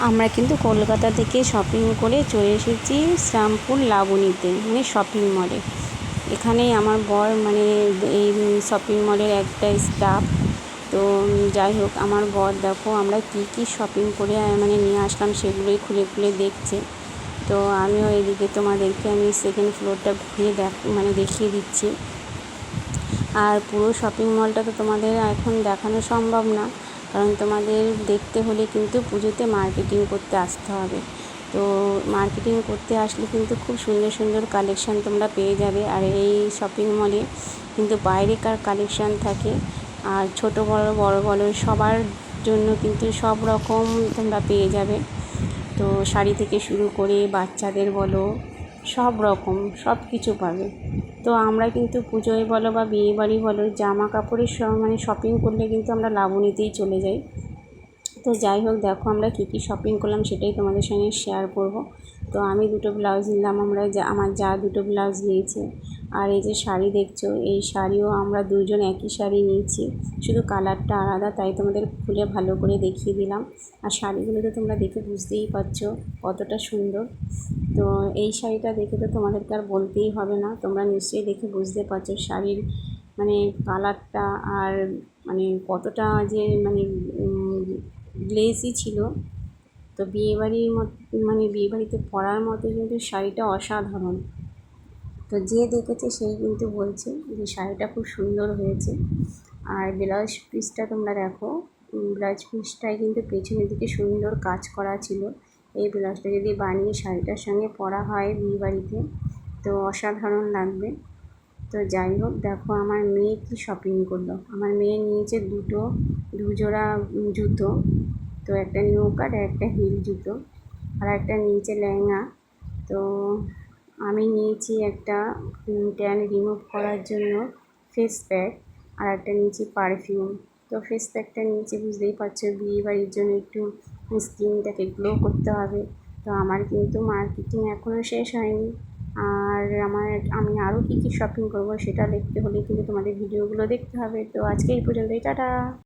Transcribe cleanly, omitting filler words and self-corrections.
আমরা কিন্তু কলকাতা থেকে শপিং করে চলে এসেছি শ্রীরামপুর লাবণীতে, মানে শপিং মলে। এখানেই আমার বর মানে এই শপিং মলের একটা স্টাফ। তো যাই হোক, আমার বর দেখো আমরা কী শপিং করে মানে নিয়ে আসলাম সেগুলোই খুলে খুলে দেখছে। তো আমিও এদিকে তোমাদেরকে আমি সেকেন্ড ফ্লোরটা ঘুরে দেখিয়ে দিচ্ছি। আর পুরো শপিং মলটা তো তোমাদের এখন দেখানো সম্ভব না, কারণ তোমাদের দেখতে হলে কিন্তু পুজোতে মার্কেটিং করতে আসতে হবে। তো মার্কেটিং করতে আসলে কিন্তু খুব সুন্দর সুন্দর কালেকশান তোমরা পেয়ে যাবে। আর এই শপিং মলে কিন্তু বাইরেকার কালেকশান থাকে, আর ছোট বড় বড় বড় সবার জন্য কিন্তু সব রকম তোমরা পেয়ে যাবে। তো শাড়ি থেকে শুরু করে বাচ্চাদের বলো, সব রকম সব কিছু পাবে। তো আমরা কিন্তু পুজোয় বলো বা বিয়েবাড়ি বলো জামা কাপড়ের মানে শপিং করলে কিন্তু আমরা লাবণীতেই চলে যাই। তো যাই হোক, দেখো আমরা কী শপিং করলাম সেটাই তোমাদের সঙ্গে শেয়ার করব। তো আমি দুটো ব্লাউজ নিলাম, আমার যা দুটো ব্লাউজ নিয়েছে। আর এই যে শাড়ি দেখছো, এই শাড়িও আমরা দুজন একই শাড়ি নিয়েছি, শুধু কালারটা আলাদা, তাই তোমাদের খুলে ভালো করে দেখিয়ে দিলাম। আর শাড়িগুলো তো তোমরা দেখে বুঝতেই পারছো কতটা সুন্দর। তো এই শাড়িটা দেখে তো তোমাদেরকে আর বলতেই হবে না, তোমরা নিশ্চয়ই দেখে বুঝতে পারছো শাড়ির মানে কালারটা, আর মানে কতটা যে মানে গ্লেজি ছিল। তো বিয়েবাড়ির মানে বিয়েবাড়িতে পরার মতো কিন্তু শাড়িটা অসাধারণ। তো যে দেখেছে সেই কিন্তু বলছে যে শাড়িটা খুব সুন্দর হয়েছে। আর ব্লাউজ পিসটা তোমরা দেখো, ব্লাউজ পিসটায় কিন্তু পেছনের দিকে সুন্দর কাজ করা ছিল। এই ব্লাউজটা যদি বানিয়ে শাড়িটার সঙ্গে পরা হয় বিয়েবাড়িতে তো অসাধারণ লাগবে। তো যাই হোক, দেখো আমার মেয়ে কি শপিং করলো। আমার মেয়ে নিয়েছে দু জোড়া জুতো। তো একটা নিউ কাট আর একটা হিল জুতো, আর একটা নিয়েছে লেহেঙ্গা। তো আমি নিয়েছি একটা ট্যান রিমুভ করার জন্য ফেস প্যাক, আর একটা নিয়েছি পারফিউম। তো ফেস প্যাকটা নিয়েছি, বুঝতেই পারছো বিয়েবাড়ির জন্য একটু স্কিনটাকে গ্লো করতে হবে। তো আমার কিন্তু মার্কেটিং এখনও শেষ হয়নি। আর আমি আরও কী শপিং করবো সেটা দেখতে হলে কিন্তু তোমাদের ভিডিওগুলো দেখতে হবে। তো আজকে এই পর্যন্তই, টাটা।